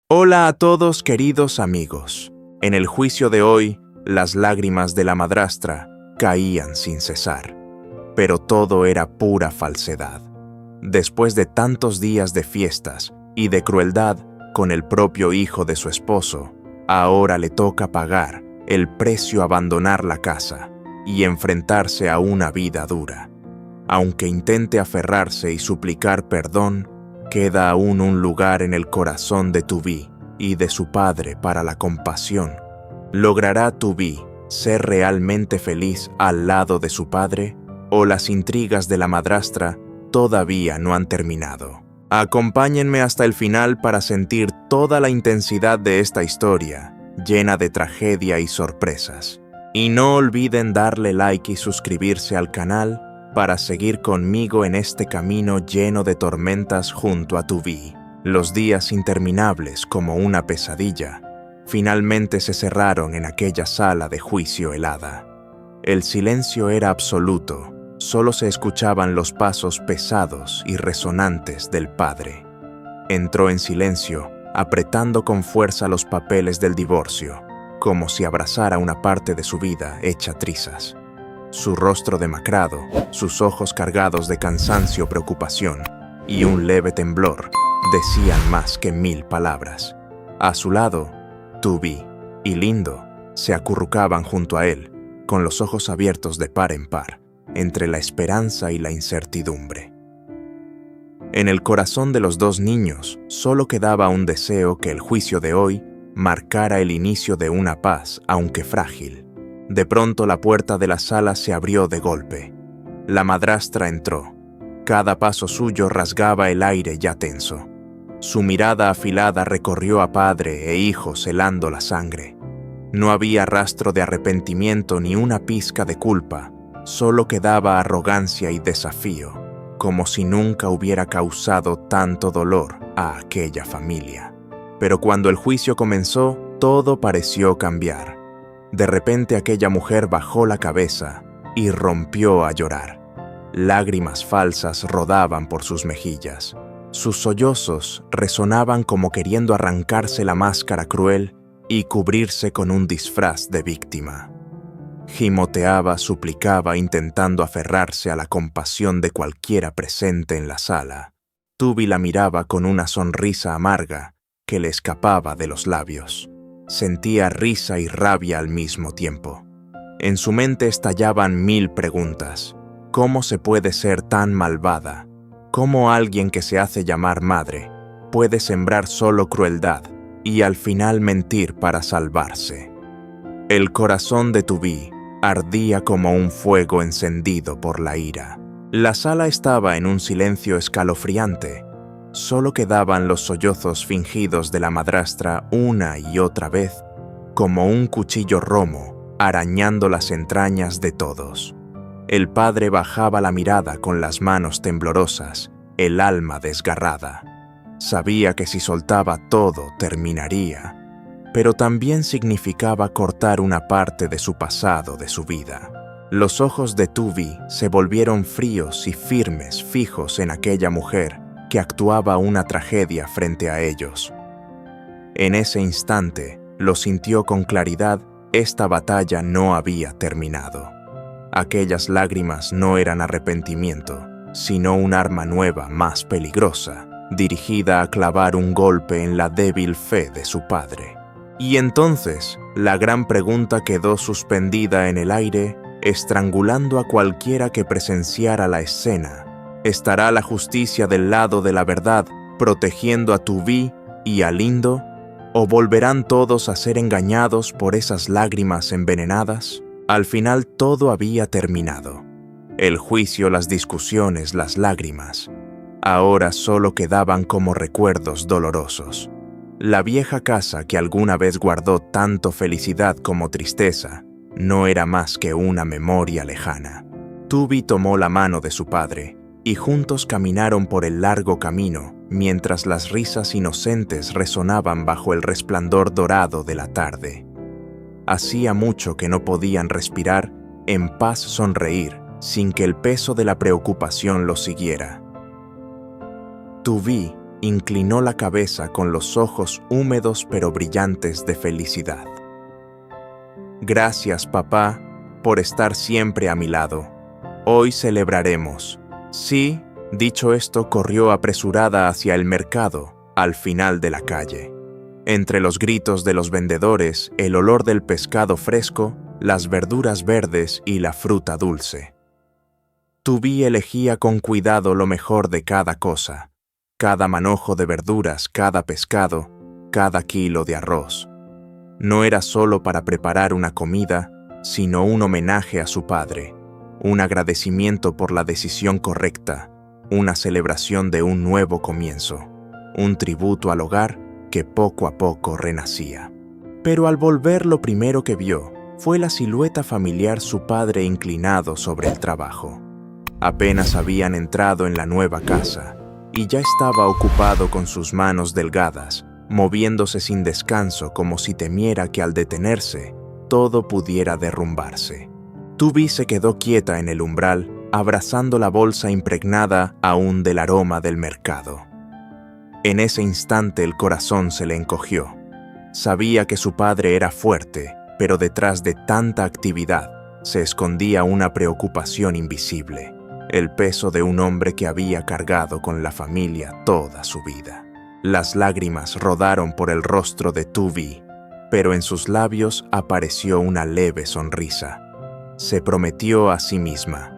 Hola a todos, queridos amigos. En el juicio de hoy, las lágrimas de la madrastra caían sin cesar, pero todo era pura falsedad. Después de tantos días de fiestas y de crueldad con el propio hijo de su esposo, ahora le toca pagar el precio, abandonar la casa y enfrentarse a una vida dura. Aunque intente aferrarse y suplicar perdón, queda aún un lugar en el corazón de Tubí y de su padre para la compasión. ¿Logrará Tubí ser realmente feliz al lado de su padre? ¿O las intrigas de la madrastra todavía no han terminado? Acompáñenme hasta el final para sentir toda la intensidad de esta historia, llena de tragedia y sorpresas. Y no olviden darle like y suscribirse al canal para seguir conmigo en este camino lleno de tormentas junto a Tubí. Los días interminables, como una pesadilla, finalmente se cerraron en aquella sala de juicio helada. El silencio era absoluto, solo se escuchaban los pasos pesados y resonantes del padre. Entró en silencio, apretando con fuerza los papeles del divorcio, como si abrazara una parte de su vida hecha trizas. Su rostro demacrado, sus ojos cargados de cansancio, preocupación y un leve temblor decían más que 1000 palabras. A su lado, Tubí y Lindo se acurrucaban junto a él, con los ojos abiertos de par en par, entre la esperanza y la incertidumbre. En el corazón de los dos niños solo quedaba un deseo: que el juicio de hoy marcara el inicio de una paz, aunque frágil. De pronto la puerta de la sala se abrió de golpe. La madrastra entró. Cada paso suyo rasgaba el aire ya tenso. Su mirada afilada recorrió a padre e hijos helando la sangre. No había rastro de arrepentimiento ni una pizca de culpa, solo quedaba arrogancia y desafío, como si nunca hubiera causado tanto dolor a aquella familia. Pero cuando el juicio comenzó, todo pareció cambiar. De repente aquella mujer bajó la cabeza y rompió a llorar. Lágrimas falsas rodaban por sus mejillas. Sus sollozos resonaban como queriendo arrancarse la máscara cruel y cubrirse con un disfraz de víctima. Gimoteaba, suplicaba, intentando aferrarse a la compasión de cualquiera presente en la sala. Tubí la miraba con una sonrisa amarga que le escapaba de los labios. Sentía risa y rabia al mismo tiempo. En su mente estallaban 1000 preguntas. ¿Cómo se puede ser tan malvada? ¿Cómo alguien que se hace llamar madre puede sembrar solo crueldad y al final mentir para salvarse? El corazón de Tubí ardía como un fuego encendido por la ira. La sala estaba en un silencio escalofriante. Solo quedaban los sollozos fingidos de la madrastra una y otra vez, como un cuchillo romo, arañando las entrañas de todos. El padre bajaba la mirada con las manos temblorosas, el alma desgarrada. Sabía que si soltaba todo terminaría, pero también significaba cortar una parte de su pasado, de su vida. Los ojos de Tubí se volvieron fríos y firmes, fijos en aquella mujer que actuaba una tragedia frente a ellos. En ese instante, lo sintió con claridad: esta batalla no había terminado. Aquellas lágrimas no eran arrepentimiento, sino un arma nueva, más peligrosa, dirigida a clavar un golpe en la débil fe de su padre. Y entonces, la gran pregunta quedó suspendida en el aire, estrangulando a cualquiera que presenciara la escena. ¿Estará la justicia del lado de la verdad, protegiendo a Tubí y a Lindo? ¿O volverán todos a ser engañados por esas lágrimas envenenadas? Al final todo había terminado. El juicio, las discusiones, las lágrimas. Ahora solo quedaban como recuerdos dolorosos. La vieja casa que alguna vez guardó tanto felicidad como tristeza no era más que una memoria lejana. Tubí tomó la mano de su padre y juntos caminaron por el largo camino, mientras las risas inocentes resonaban bajo el resplandor dorado de la tarde. Hacía mucho que no podían respirar, en paz sonreír, sin que el peso de la preocupación los siguiera. Tubí inclinó la cabeza con los ojos húmedos pero brillantes de felicidad. Gracias, papá, por estar siempre a mi lado. Hoy celebraremos. Sí, dicho esto, corrió apresurada hacia el mercado, al final de la calle. Entre los gritos de los vendedores, el olor del pescado fresco, las verduras verdes y la fruta dulce. Tubí elegía con cuidado lo mejor de cada cosa, cada manojo de verduras, cada pescado, cada kilo de arroz. No era solo para preparar una comida, sino un homenaje a su padre, un agradecimiento por la decisión correcta, una celebración de un nuevo comienzo, un tributo al hogar que poco a poco renacía. Pero al volver lo primero que vio fue la silueta familiar, su padre inclinado sobre el trabajo. Apenas habían entrado en la nueva casa y ya estaba ocupado con sus manos delgadas, moviéndose sin descanso como si temiera que al detenerse todo pudiera derrumbarse. Tubí se quedó quieta en el umbral, abrazando la bolsa impregnada aún del aroma del mercado. En ese instante el corazón se le encogió. Sabía que su padre era fuerte, pero detrás de tanta actividad se escondía una preocupación invisible, el peso de un hombre que había cargado con la familia toda su vida. Las lágrimas rodaron por el rostro de Tubí, pero en sus labios apareció una leve sonrisa. Se prometió a sí misma: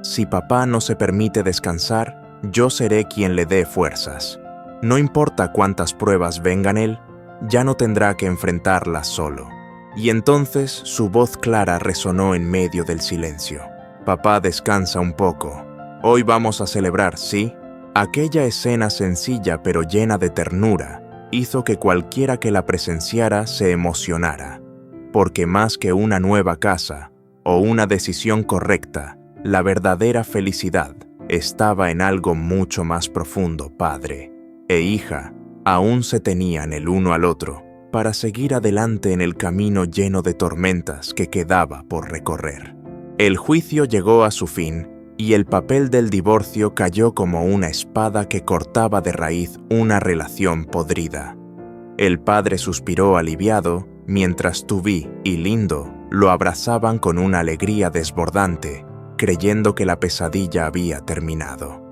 si papá no se permite descansar, yo seré quien le dé fuerzas. No importa cuántas pruebas vengan él, ya no tendrá que enfrentarlas solo. Y entonces su voz clara resonó en medio del silencio. Papá, descansa un poco. Hoy vamos a celebrar, ¿sí? Aquella escena sencilla pero llena de ternura hizo que cualquiera que la presenciara se emocionara, porque más que una nueva casa o una decisión correcta, la verdadera felicidad estaba en algo mucho más profundo. Padre e hija aún se tenían el uno al otro para seguir adelante en el camino lleno de tormentas que quedaba por recorrer. El juicio llegó a su fin y el papel del divorcio cayó como una espada que cortaba de raíz una relación podrida. El padre suspiró aliviado, mientras Tubí y Lindo lo abrazaban con una alegría desbordante, creyendo que la pesadilla había terminado.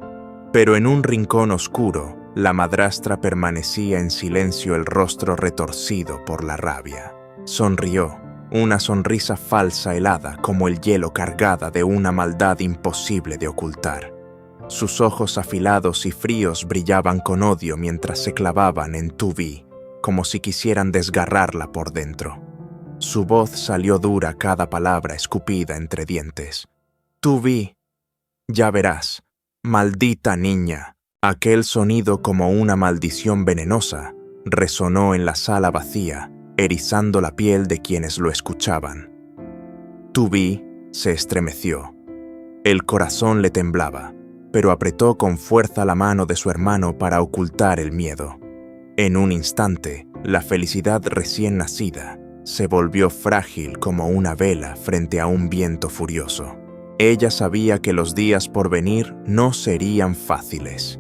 Pero en un rincón oscuro, la madrastra permanecía en silencio, el rostro retorcido por la rabia. Sonrió, una sonrisa falsa, helada como el hielo, cargada de una maldad imposible de ocultar. Sus ojos afilados y fríos brillaban con odio mientras se clavaban en Tubí, como si quisieran desgarrarla por dentro. Su voz salió dura, cada palabra escupida entre dientes. Tubí, ya verás, maldita niña. Aquel sonido, como una maldición venenosa, resonó en la sala vacía, erizando la piel de quienes lo escuchaban. Tubí se estremeció. El corazón le temblaba, pero apretó con fuerza la mano de su hermano para ocultar el miedo. En un instante, la felicidad recién nacida se volvió frágil como una vela frente a un viento furioso. Ella sabía que los días por venir no serían fáciles.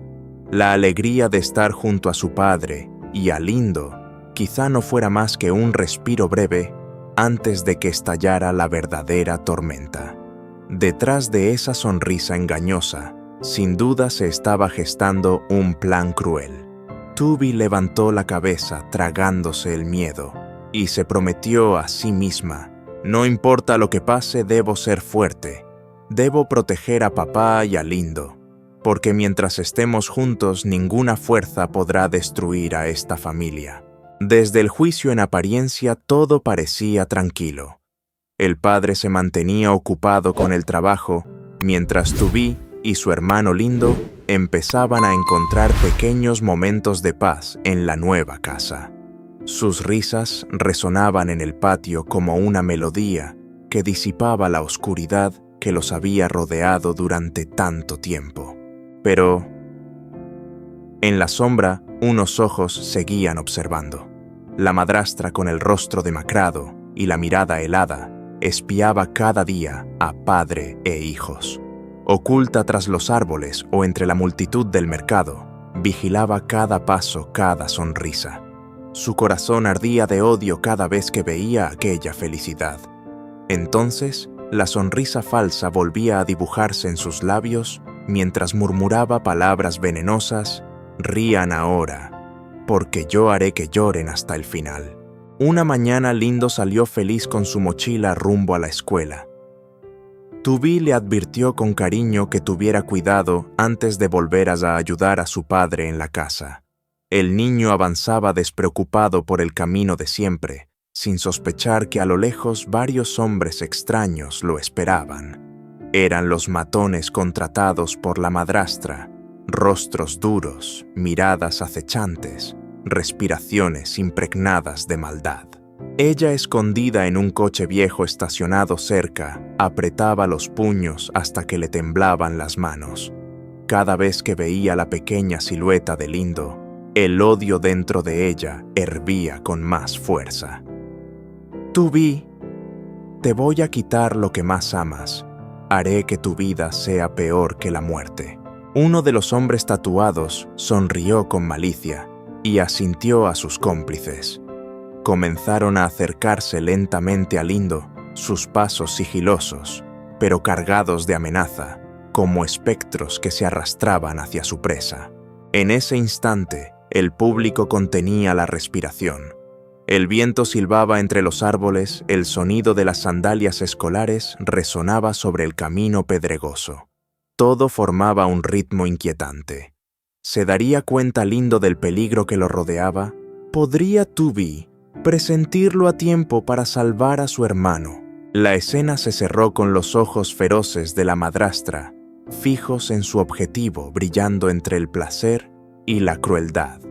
La alegría de estar junto a su padre y a Lindo quizá no fuera más que un respiro breve antes de que estallara la verdadera tormenta. Detrás de esa sonrisa engañosa, sin duda se estaba gestando un plan cruel. Tubí levantó la cabeza tragándose el miedo y se prometió a sí misma: no importa lo que pase, debo ser fuerte. Debo proteger a papá y a Lindo, porque mientras estemos juntos ninguna fuerza podrá destruir a esta familia. Desde el juicio, en apariencia, todo parecía tranquilo. El padre se mantenía ocupado con el trabajo, mientras Tubí y su hermano Lindo empezaban a encontrar pequeños momentos de paz en la nueva casa. Sus risas resonaban en el patio como una melodía que disipaba la oscuridad que los había rodeado durante tanto tiempo. Pero en la sombra, unos ojos seguían observando. La madrastra, con el rostro demacrado y la mirada helada, espiaba cada día a padre e hijos. Oculta tras los árboles o entre la multitud del mercado, Vigilaba cada paso, cada sonrisa. Su corazón ardía de odio cada vez que veía aquella felicidad. Entonces, la sonrisa falsa volvía a dibujarse en sus labios mientras murmuraba palabras venenosas: «Rían ahora, porque yo haré que lloren hasta el final». Una mañana Lindo salió feliz con su mochila rumbo a la escuela. Tubí le advirtió con cariño que tuviera cuidado antes de volver a ayudar a su padre en la casa. El niño avanzaba despreocupado por el camino de siempre, sin sospechar que a lo lejos varios hombres extraños lo esperaban. Eran los matones contratados por la madrastra, rostros duros, miradas acechantes, respiraciones impregnadas de maldad. Ella, escondida en un coche viejo estacionado cerca, apretaba los puños hasta que le temblaban las manos. Cada vez que veía la pequeña silueta de Lindo, el odio dentro de ella hervía con más fuerza. Tubí, te voy a quitar lo que más amas. Haré que tu vida sea peor que la muerte. Uno de los hombres tatuados sonrió con malicia y asintió a sus cómplices. Comenzaron a acercarse lentamente a Lindo, sus pasos sigilosos, pero cargados de amenaza, como espectros que se arrastraban hacia su presa. En ese instante, el público contenía la respiración. El viento silbaba entre los árboles, el sonido de las sandalias escolares resonaba sobre el camino pedregoso. Todo formaba un ritmo inquietante. ¿Se daría cuenta Lindo del peligro que lo rodeaba? ¿Podría Tubí presentirlo a tiempo para salvar a su hermano? La escena se cerró con los ojos feroces de la madrastra, fijos en su objetivo, brillando entre el placer y la crueldad.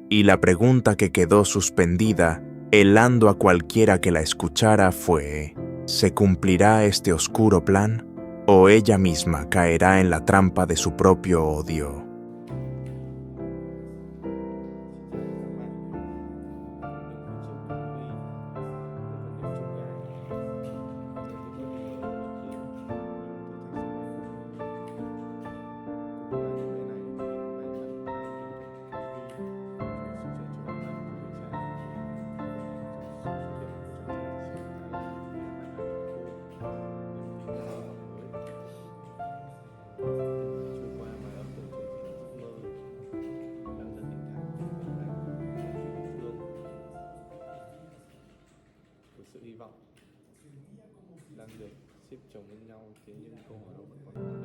Y la pregunta que quedó suspendida, helando a cualquiera que la escuchara, fue: ¿se cumplirá este oscuro plan? ¿O ella misma caerá en la trampa de su propio odio? Sự hy vọng đang được xếp chồng lên nhau khiến những câu hỏi đó vẫn còn